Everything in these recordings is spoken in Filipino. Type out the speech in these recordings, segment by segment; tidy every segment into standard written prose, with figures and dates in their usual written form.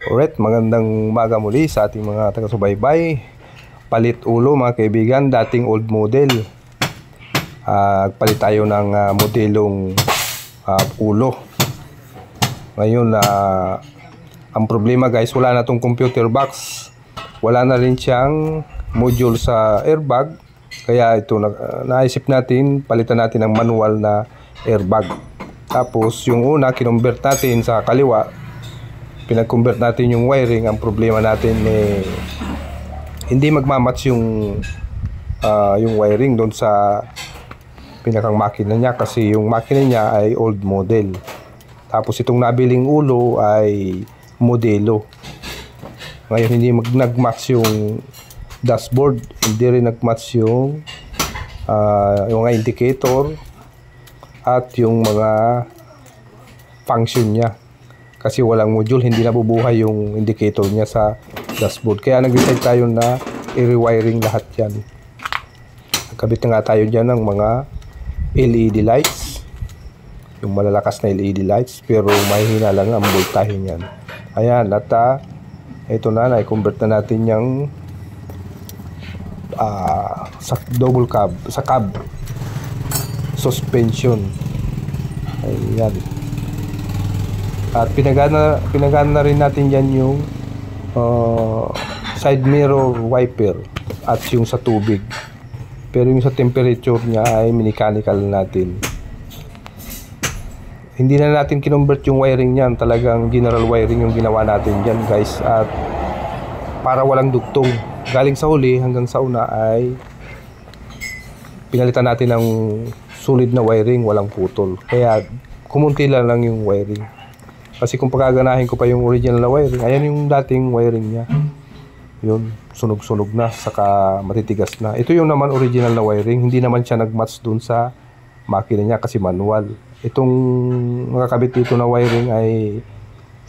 Alright, magandang umaga muli sa ating mga taga-subaybay. Palit ulo mga kaibigan, dating old model. Palit tayo ng modelong ulo. Ngayon, ang problema guys, wala na tong computer box. Wala na rin siyang module sa airbag. Kaya ito, naisip natin, palitan natin ng manual na airbag. Tapos yung una, kinonvert natin sa kaliwa. Pinag-convert natin yung wiring. Ang problema natin hindi magmamatch yung wiring doon sa pinakang makina niya, kasi yung makina niya ay old model. Tapos itong nabiling ulo ay modelo. Ngayon hindi nag-match yung dashboard, hindi rin nag-match yung mga indicator at yung mga function niya. Kasi walang module, hindi nabubuhay yung indicator niya sa dashboard. Kaya nag-decide tayo na i-rewiring lahat yan. Nagkabit na nga tayo dyan ng mga LED lights. Yung malalakas na LED lights. Pero mahina lang ang voltahe niyan. Ayan, at ito na, na-convert na natin yung sa double cab, sa cab suspension. Ayan. At pinagana na rin natin yan yung side mirror wiper at yung sa tubig. Pero yung sa temperature niya ay mechanical natin. Hindi na natin kinonvert yung wiring niyan. Talagang general wiring yung ginawa natin dyan guys. At para walang dugtong. Galing sa huli hanggang sa una ay pinalitan natin ng solid na wiring, walang putol. Kaya kumunti lang yung wiring. Kasi kung pagkaganahin ko pa yung original na wiring, ayan yung dating wiring niya. Yun, sunog-sunog na, saka matitigas na. Ito yung naman original na wiring, hindi naman siya nag-match dun sa makina niya kasi manual. Itong nakakabit dito na wiring ay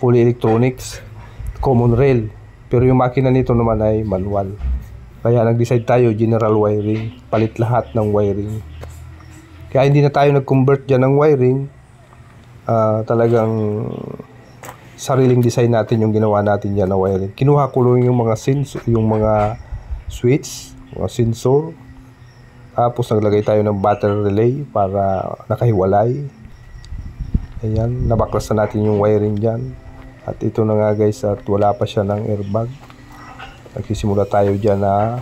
fully electronics, common rail. Pero yung makina nito naman ay manual. Kaya nag-decide tayo, general wiring, palit lahat ng wiring. Kaya hindi na tayo nag-convert dyan ng wiring. Talagang sariling design natin yung ginawa natin yan na wiring. Kinuha ko lang yung mga switch, mga sensor. Tapos naglagay tayo ng battery relay para nakahiwalay. Ayan, nabaklas na natin yung wiring dyan. At ito na nga guys, at wala pa siya ng airbag. Nagsisimula tayo dyan na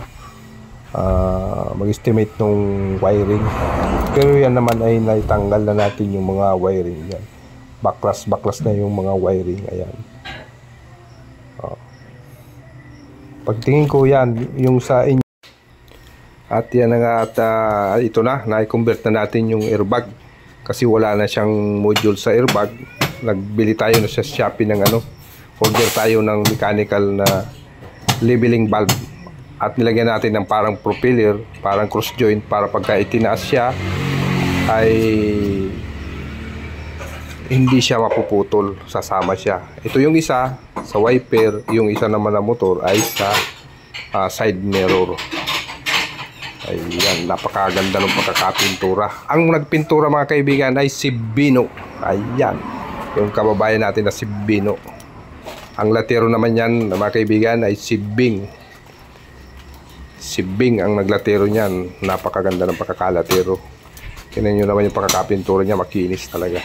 mag-estimate ng wiring. Pero yan naman ay naitanggal na natin yung mga wiring yan. Baklas na yung mga wiring. Ayan. Pagtingin ko yan, yung sa inyo. At yan na nga, at ito na, na-convert na natin yung airbag. Kasi wala na siyang module sa airbag. Nagbili tayo na sa Shopee ng order tayo ng mechanical na leveling valve. At nilagyan natin ng parang propeller, parang cross joint, para pagka itinaas siya ay hindi siya mapuputol, sasama siya. Ito yung isa sa wiper, yung isa naman na motor ay sa side mirror. Ayan, napakaganda ng pagkakapintura. Ang nagpintura mga kaibigan ay si Bino. Ayan, yung kababayan natin na si Bino. Ang latero naman yan mga kaibigan ay si Bing. Si Bing ang naglatero niyan. Napakaganda ng pagkakalatero. Tingnan nyo naman yung pagkakapintura niya, makinis talaga.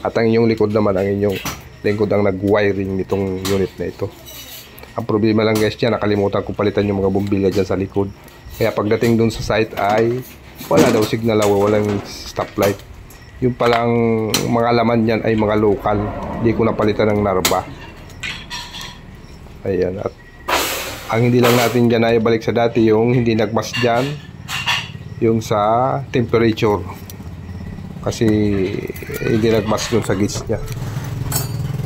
At ang inyong likod naman, ang inyong lingkod ang nag-wiring nitong unit na ito. Ang problema lang guys dyan, nakalimutan ko palitan yung mga bumbilya dyan sa likod. Kaya pagdating dun sa site ay wala daw signal, walang stoplight. Yung palang mga laman niyan ay mga local. Hindi ko napalitan ng narba. Ayan, at ang hindi lang natin dyan ay balik sa dati, yung hindi nagmas dyan, yung sa temperature. Kasi hindi nagmas dun sa gauge niya.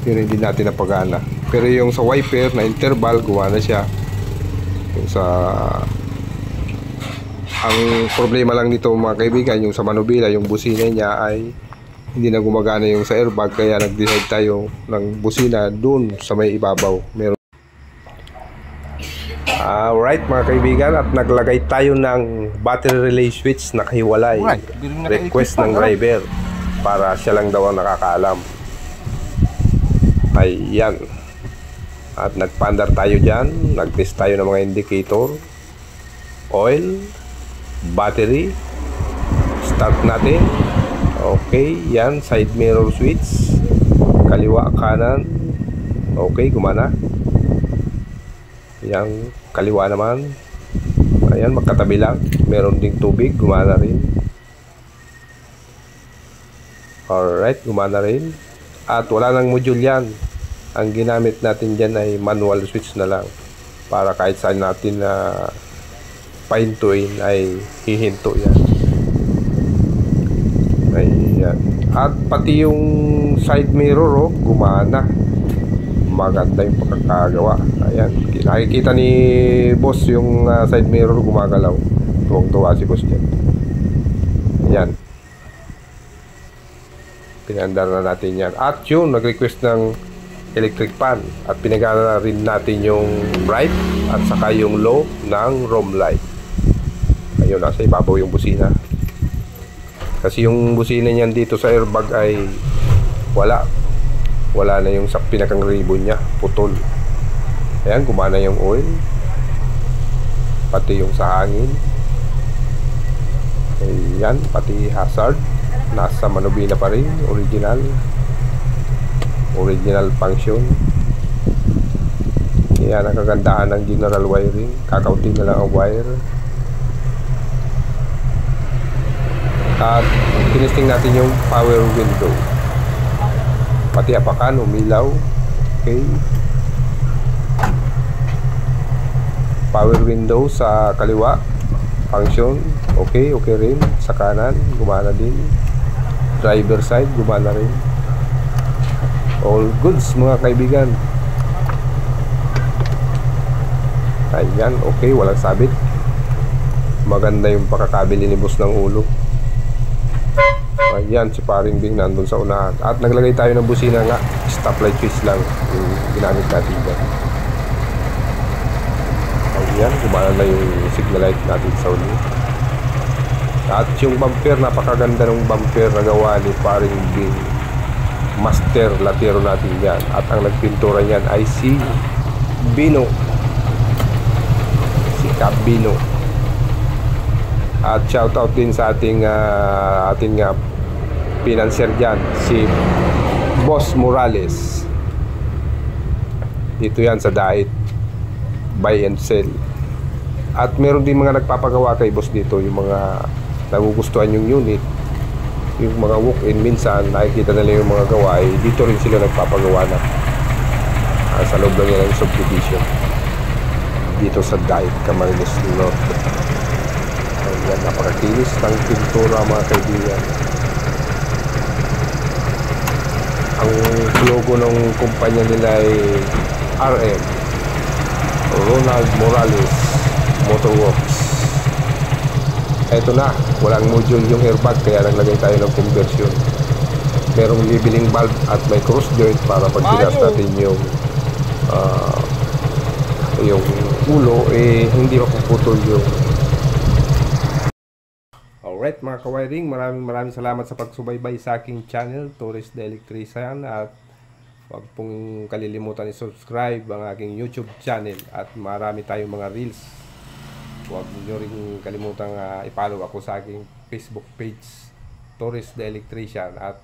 Pero hindi natin napagana. Pero yung sa wiper na interval, gumana siya. Yung sa... Ang problema lang nito mga kaibigan, yung sa manubila, yung busina niya ay hindi na gumagana yung sa airbag. Kaya nag-decide tayo ng busina dun sa may ibabaw. Meron. Alright mga kaibigan, at naglagay tayo ng battery relay switch na kahiwalay. Request ng driver para siya lang daw ang nakakaalam. Ayan. At nagpaandar tayo dyan, nag-test tayo ng mga indicator, oil, battery. Start natin. Okay, yan, side mirror switch, kaliwa, kanan. Okay, gumana. Yang kaliwa naman, ayan, magkatabi lang. Meron ding tubig, gumana rin. Alright, gumana rin. At wala nang module yan. Ang ginamit natin dyan ay manual switch na lang, para kahit saan natin na pahintuin ay hihinto yan. Ayan. At pati yung side mirror, gumana. Maganda yung pagkakagawa. Ayan, nakikita ni boss yung side mirror gumagalaw. Tuwang-tuwa si boss dyan. Ayan, pinandar na natin yan. At yun, nag-request ng electric fan. At pinagana rin natin yung bright at saka yung low ng room light. Ayun, nasa ibabaw yung busina. Kasi yung busina niyan dito sa airbag ay wala na yung sa pinakang ribbon niya, putol. Ayan, gumana yung oil, pati yung sa hangin. Ayan, pati hazard nasa manubila pa rin, original function. Ayan, ang kagandahan ng general wiring, kakaunti na lang ang wire. At tinesting natin yung power window, pati apakan, umilaw. Okay, power window sa kaliwa, function, okay rin. Sa kanan, gumana din. Driver side, gumana rin. All goods mga kaibigan. Ayan, okay, walang sabit. Maganda yung pakakabili ni boss ng ulo. Ayan, si paring Bing nandun sa unahan. At naglagay tayo ng busina nga, stoplight switch lang yung ginamit natin dyan. Ayan, gumana na yung signal light natin sa uli. At yung bumper, napakaganda ng bumper na gawa ni paring Bing. Master latero natin yan. At ang nagpintura niyan ay si Bino, si Cabino. At shoutout din sa ating financier dyan, si Boss Morales. Dito yan sa Dait buy and sell. At meron din mga nagpapagawa kay boss dito, yung mga nagugustuhan yung unit, yung mga walk-in. Minsan nakikita nila yung mga gawa, dito rin sila nagpapagawa na sa loob lang yan ng subdivision dito sa Dait, Camarines Norte. Ayan, napakakinis ng pintura mga kaibigan. Ang logo ng kumpanya nila ay RM, Ronald Morales Motorworks. Eto na, walang module yung airbag, kaya naglagay tayo ng conversion. Merong leveling valve at may cross joint para pag tinas natin yung ulo, hindi mapuputol yung. Alright mga kawiring, maraming salamat sa pagsubaybay sa aking channel, Torres the Electrician. At huwag pong kalilimutan i-subscribe ang aking YouTube channel. At marami tayong mga reels. Huwag nyo rin kalimutang i-follow ako sa aking Facebook page, Torres the Electrician. At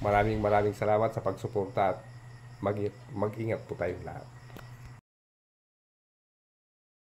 maraming salamat sa pagsuporta. At mag-ingat po tayong lahat.